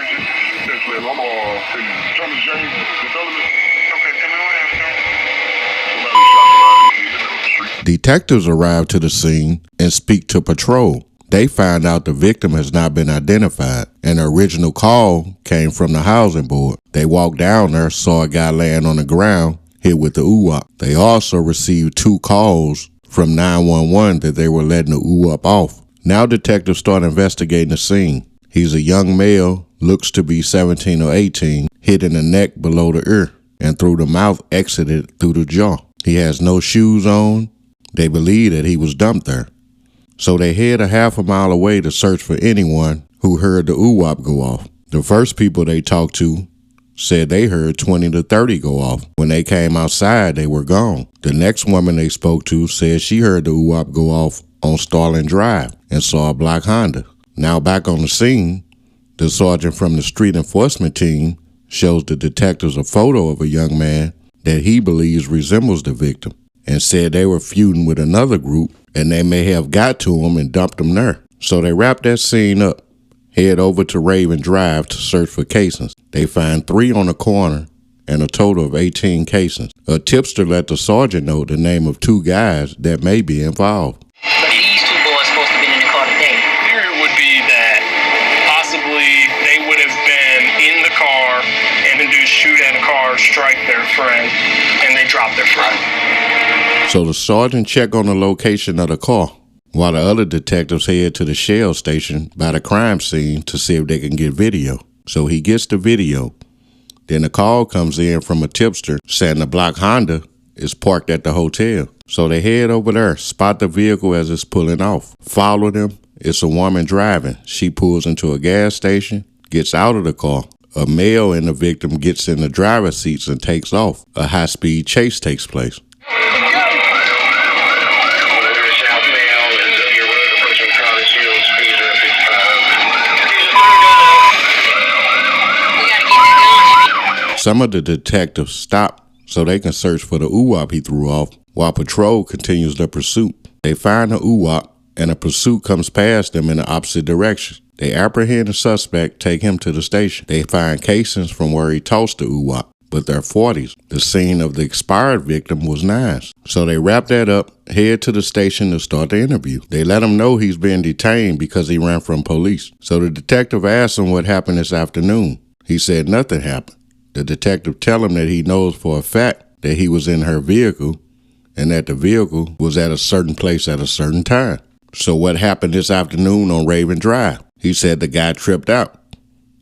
Yes, ma'am. I'm Thomas James, development. Okay, tell me what happened. Somebody shot somebody in the street. Detectives arrive to the scene and speak to patrol. They find out the victim has not been identified, and the original call came from the housing board. They walked down there, saw a guy laying on the ground, hit with the ooh-wop. They also received 2 calls from 911 that they were letting the ooh-wop off. Now detectives start investigating the scene. He's a young male, looks to be 17 or 18, hit in the neck below the ear, and through the mouth exited through the jaw. He has no shoes on. They believe that he was dumped there. So they head a half a mile away to search for anyone who heard the ooh-wop go off. The first people they talked to said they heard 20 to 30 go off. When they came outside, they were gone. The next woman they spoke to said she heard the ooh-wop go off on Starling Drive and saw a black Honda. Now back on the scene, the sergeant from the street enforcement team shows the detectives a photo of a young man that he believes resembles the victim and said they were feuding with another group and they may have got to him and dumped him there. So they wrap that scene up, head over to Raven Drive to search for casings. They find 3 on the corner and a total of 18 casings. A tipster let the sergeant know the name of 2 guys that may be involved. But these 2 boys supposed to have been in the car today. Theory would be that possibly they would have been in the car and the dudes shoot at a car, strike their friend, and they drop their friend. So the sergeant checked on the location of the car, while the other detectives head to the Shell station by the crime scene to see if they can get video. So he gets the video. Then a call comes in from a tipster saying the black Honda is parked at the hotel. So they head over there, spot the vehicle as it's pulling off. Follow them. It's a woman driving. She pulls into a gas station, gets out of the car. A male and the victim gets in the driver's seats and takes off. A high-speed chase takes place. Some of the detectives stop so they can search for the ooh-wop he threw off while patrol continues the pursuit. They find the ooh-wop and a pursuit comes past them in the opposite direction. They apprehend the suspect, take him to the station. They find casings from where he tossed the ooh-wop, but they're 40s. The scene of the expired victim was 9s. So they wrap that up, head to the station to start the interview. They let him know he's being detained because he ran from police. So the detective asks him what happened this afternoon. He said nothing happened. The detective tell him that he knows for a fact that he was in her vehicle and that the vehicle was at a certain place at a certain time. So what happened this afternoon on Raven Drive? He said the guy tripped out.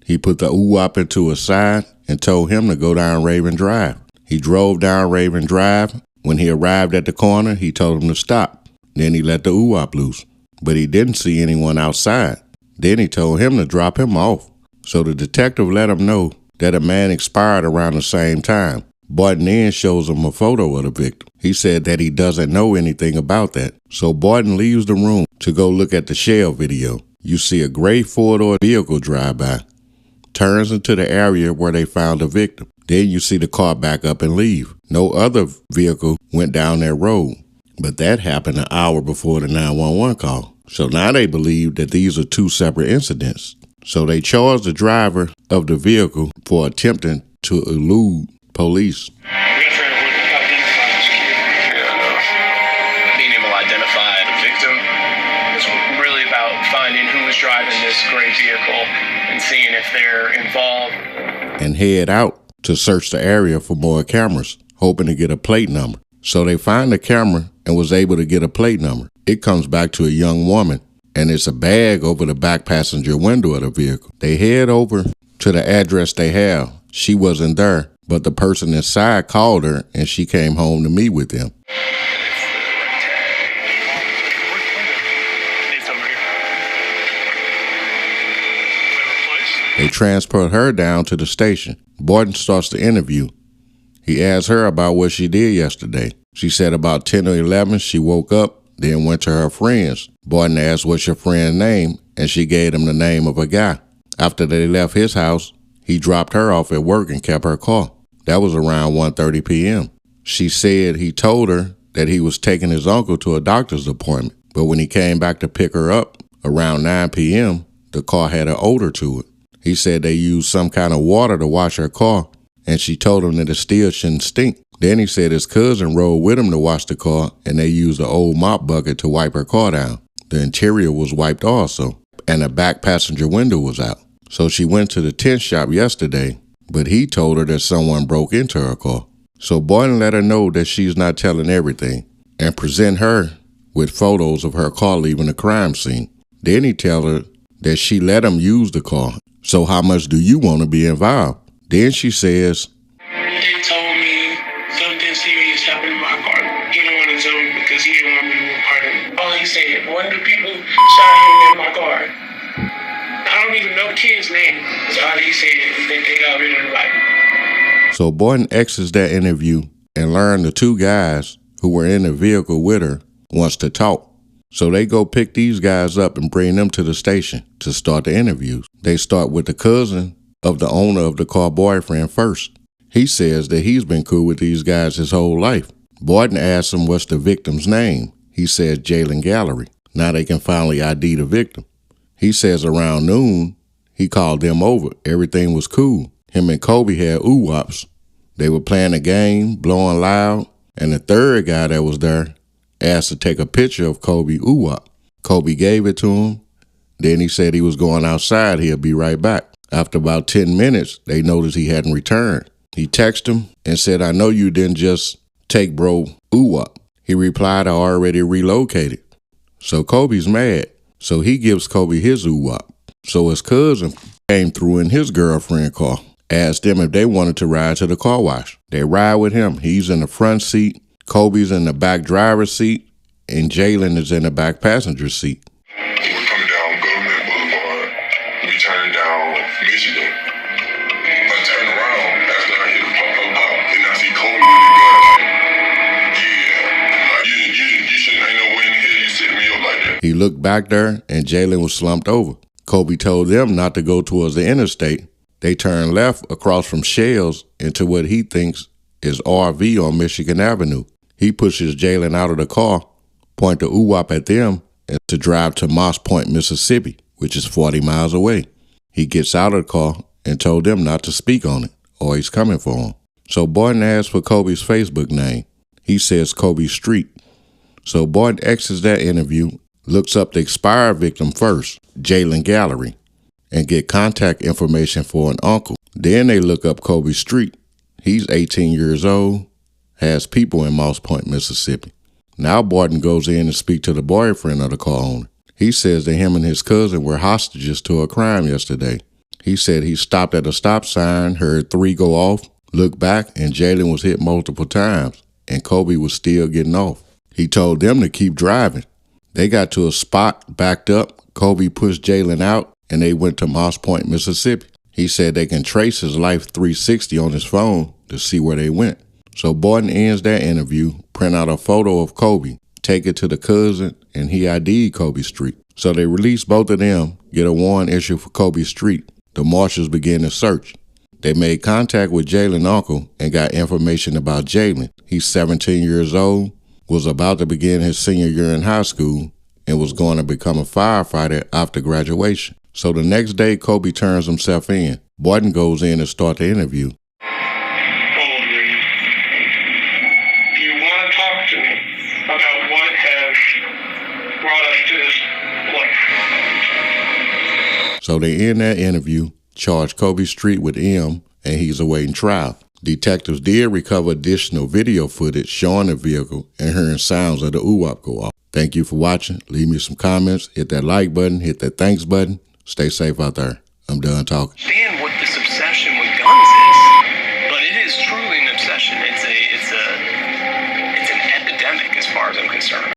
He put the ooh-wop into his side and told him to go down Raven Drive. He drove down Raven Drive. When he arrived at the corner, he told him to stop. Then he let the ooh-wop loose. But he didn't see anyone outside. Then he told him to drop him off. So the detective let him know that a man expired around the same time. Barton then shows him a photo of the victim. He said that he doesn't know anything about that. So Barton leaves the room to go look at the Shell video. You see a gray 4-door vehicle drive by, turns into the area where they found the victim. Then you see the car back up and leave. No other vehicle went down that road. But that happened an hour before the 911 call. So now they believe that these are 2 separate incidents. So they charged the driver of the vehicle for attempting to elude police. Being able to identify the victim is really about finding who is driving this gray vehicle and seeing if they're involved. And head out to search the area for more cameras, hoping to get a plate number. So they find the camera and was able to get a plate number. It comes back to a young woman, and it's a bag over the back passenger window of the vehicle. They head over to the address they have. She wasn't there, but the person inside called her, and she came home to meet with them. They transport her down to the station. Barton starts the interview. He asks her about what she did yesterday. She said about 10 or 11, she woke up, then went to her friends. Barton asked what's your friend's name, and she gave him the name of a guy. After they left his house, he dropped her off at work and kept her car. That was around 1:30 p.m. She said he told her that he was taking his uncle to a doctor's appointment, but when he came back to pick her up around 9 p.m., the car had an odor to it. He said they used some kind of water to wash her car, and she told him that it still shouldn't stink. Then he said his cousin rode with him to wash the car, and they used an old mop bucket to wipe her car down. The interior was wiped also, and the back passenger window was out. So she went to the tint shop yesterday, but he told her that someone broke into her car. So Boyden let her know that she's not telling everything, and present her with photos of her car leaving the crime scene. Then he tell her that she let him use the car. So how much do you want to be involved? Then she says, They told me something serious happened in my car. He didn't want to tell me because he didn't want me to be a part of it. All he said, one of the people shot him in my car. I don't even know the kid's name. That's all he said, and then they got rid of the light. So Boyden exits that interview and learned the two guys who were in the vehicle with her wants to talk. So they go pick these guys up and bring them to the station to start the interviews. They start with the cousin of the owner of the car boyfriend first. He says that he's been cool with these guys his whole life. Boyden asks him what's the victim's name. He says Jalen Gallery. Now they can finally ID the victim. He says around noon, he called them over. Everything was cool. Him and Kobe had oo-wops. They were playing a game, blowing loud, and the third guy that was there asked to take a picture of Kobe oo-wop. Kobe gave it to him. Then he said he was going outside. He'll be right back. After about 10 minutes, they noticed he hadn't returned. He texted him and said, I know you didn't just take bro oo-wop. He replied, I already relocated. So Kobe's mad. So he gives Kobe his oo-wop. So his cousin came through in his girlfriend's car, asked them if they wanted to ride to the car wash. They ride with him. He's in the front seat. Kobe's in the back driver's seat, and Jalen is in the back passenger seat. We're coming down Government Boulevard. We turn down Michigan. I turn around after I hit the pop, and I see Kobe with the gun. Yeah, you shouldn't, ain't no way in the hell you set me up like that. He looked back there, and Jalen was slumped over. Kobe told them not to go towards the interstate. They turned left across from Shells into what he thinks is RV on Michigan Avenue. He pushes Jalen out of the car, point the oo-wop at them, and to drive to Moss Point, Mississippi, which is 40 miles away. He gets out of the car and told them not to speak on it, or he's coming for him. So Boyden asked for Kobe's Facebook name. He says Kobe Street. So Boyden exits that interview, looks up the expired victim first, Jalen Gallery, and get contact information for an uncle. Then they look up Kobe Street. He's 18 years old, has people in Moss Point, Mississippi. Now Boyden goes in and speaks to the boyfriend of the car owner. He says that him and his cousin were hostages to a crime yesterday. He said he stopped at a stop sign, heard 3 go off, looked back, and Jalen was hit multiple times, and Kobe was still getting off. He told them to keep driving. They got to a spot, backed up, Kobe pushed Jalen out, and they went to Moss Point, Mississippi. He said they can trace his Life 360 on his phone to see where they went. So Boyden ends that interview, print out a photo of Kobe, take it to the cousin, and he ID'd Kobe Street. So they release both of them, get a warrant issued for Kobe Street. The marshals begin to search. They made contact with Jalen's uncle and got information about Jalen. He's 17 years old, was about to begin his senior year in high school, and was going to become a firefighter after graduation. So the next day, Kobe turns himself in. Boyden goes in and starts the interview. You want to talk to me about what has brought us to this place. So they end that interview, charge Kobe Street with M, and he's awaiting trial. Detectives did recover additional video footage showing the vehicle and hearing sounds of the oo-wop go off. Thank you for watching. Leave me some comments. Hit that like button. Hit that thanks button. Stay safe out there. I'm done talking.